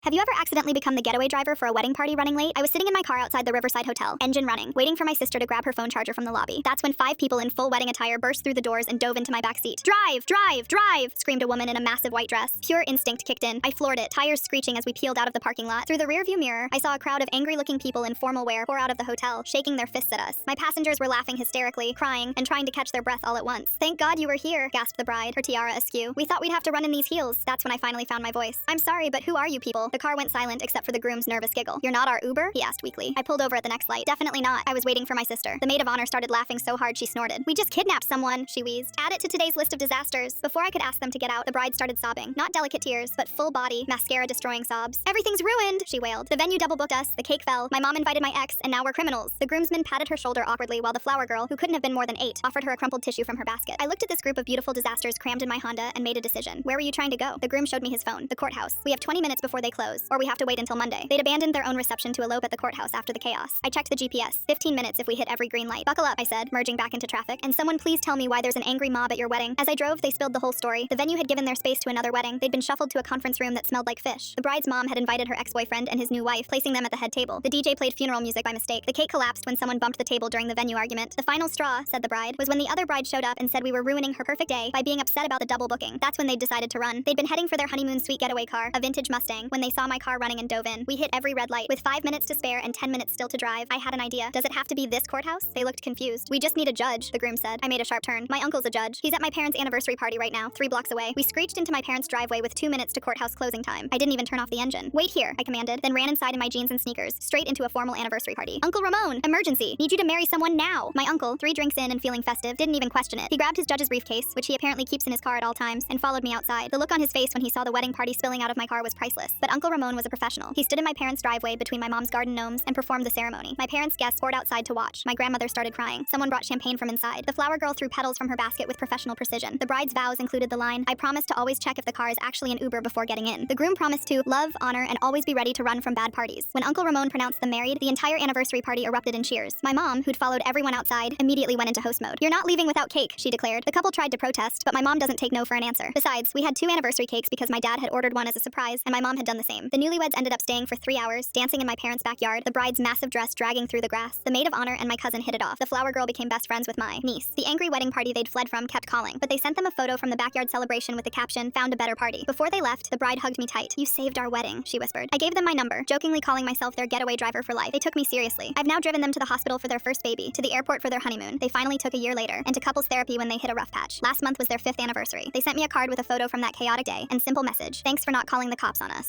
Have you ever accidentally become the getaway driver for a wedding party running late? I was sitting in my car outside the Riverside Hotel, engine running, waiting for my sister to grab her phone charger from the lobby. That's when 5 people in full wedding attire burst through the doors and dove into my back seat. Drive! Drive! Drive! Screamed a woman in a massive white dress. Pure instinct kicked in. I floored it, tires screeching as we peeled out of the parking lot. Through the rearview mirror, I saw a crowd of angry-looking people in formal wear pour out of the hotel, shaking their fists at us. My passengers were laughing hysterically, crying, and trying to catch their breath all at once. "Thank God you were here," gasped the bride, her tiara askew. "We thought we'd have to run in these heels." That's when I finally found my voice. "I'm sorry, but who are you people?" The car went silent except for the groom's nervous giggle. "You're not our Uber?" he asked weakly. I pulled over at the next light. "Definitely not. I was waiting for my sister." The maid of honor started laughing so hard she snorted. "We just kidnapped someone," she wheezed. "Add it to today's list of disasters." Before I could ask them to get out, the bride started sobbing. Not delicate tears, but full body, mascara-destroying sobs. "Everything's ruined," she wailed. "The venue double-booked us, the cake fell, my mom invited my ex, and now we're criminals." The groomsman patted her shoulder awkwardly while the flower girl, who couldn't have been more than 8, offered her a crumpled tissue from her basket. I looked at this group of beautiful disasters crammed in my Honda and made a decision. Where were you trying to go? The groom showed me his phone. "The courthouse. We have 20 minutes before they close, or we have to wait until Monday." They'd abandoned their own reception to elope at the courthouse after the chaos. I checked the GPS. 15 minutes if we hit every green light. "Buckle up," I said, merging back into traffic. "And someone please tell me why there's an angry mob at your wedding." As I drove, they spilled the whole story. The venue had given their space to another wedding. They'd been shuffled to a conference room that smelled like fish. The bride's mom had invited her ex-boyfriend and his new wife, placing them at the head table. The DJ played funeral music by mistake. The cake collapsed when someone bumped the table during the venue argument. "The final straw," said the bride, "was when the other bride showed up and said we were ruining her perfect day by being upset about the double booking. That's when they decided to run. They'd been heading for their honeymoon suite getaway car, a vintage Mustang, when they saw my car running and dove in. We hit every red light. With 5 minutes to spare and 10 minutes still to drive, I had an idea. Does it have to be this courthouse?" They looked confused. "We just need a judge," the groom said. I made a sharp turn. "My uncle's a judge. He's at my parents' anniversary party right now, 3 blocks away." We screeched into my parents' driveway with 2 minutes to courthouse closing time. I didn't even turn off the engine. "Wait here," I commanded, then ran inside in my jeans and sneakers, straight into a formal anniversary party. "Uncle Ramon, emergency. Need you to marry someone now." My uncle, 3 drinks in and feeling festive, didn't even question it. He grabbed his judge's briefcase, which he apparently keeps in his car at all times, and followed me outside. The look on his face when he saw the wedding party spilling out of my car was priceless. But Uncle Ramon was a professional. He stood in my parents' driveway between my mom's garden gnomes and performed the ceremony. My parents' guests poured outside to watch. My grandmother started crying. Someone brought champagne from inside. The flower girl threw petals from her basket with professional precision. The bride's vows included the line, "I promise to always check if the car is actually an Uber before getting in." The groom promised to love, honor, and always be ready to run from bad parties. When Uncle Ramon pronounced them married, the entire anniversary party erupted in cheers. My mom, who'd followed everyone outside, immediately went into host mode. "You're not leaving without cake," she declared. The couple tried to protest, but my mom doesn't take no for an answer. Besides, we had 2 anniversary cakes because my dad had ordered one as a surprise, and my mom had done the same. The newlyweds ended up staying for 3 hours, dancing in my parents' backyard, the bride's massive dress dragging through the grass. The maid of honor and my cousin hit it off. The flower girl became best friends with my niece. The angry wedding party they'd fled from kept calling, but they sent them a photo from the backyard celebration with the caption, "Found a better party." Before they left, the bride hugged me tight. "You saved our wedding," she whispered. I gave them my number, jokingly calling myself their getaway driver for life. They took me seriously. I've now driven them to the hospital for their first baby, to the airport for their honeymoon they finally took a year later, and to couples therapy when they hit a rough patch. Last month was their 5th anniversary. They sent me a card with a photo from that chaotic day and simple message, "Thanks for not calling the cops on us."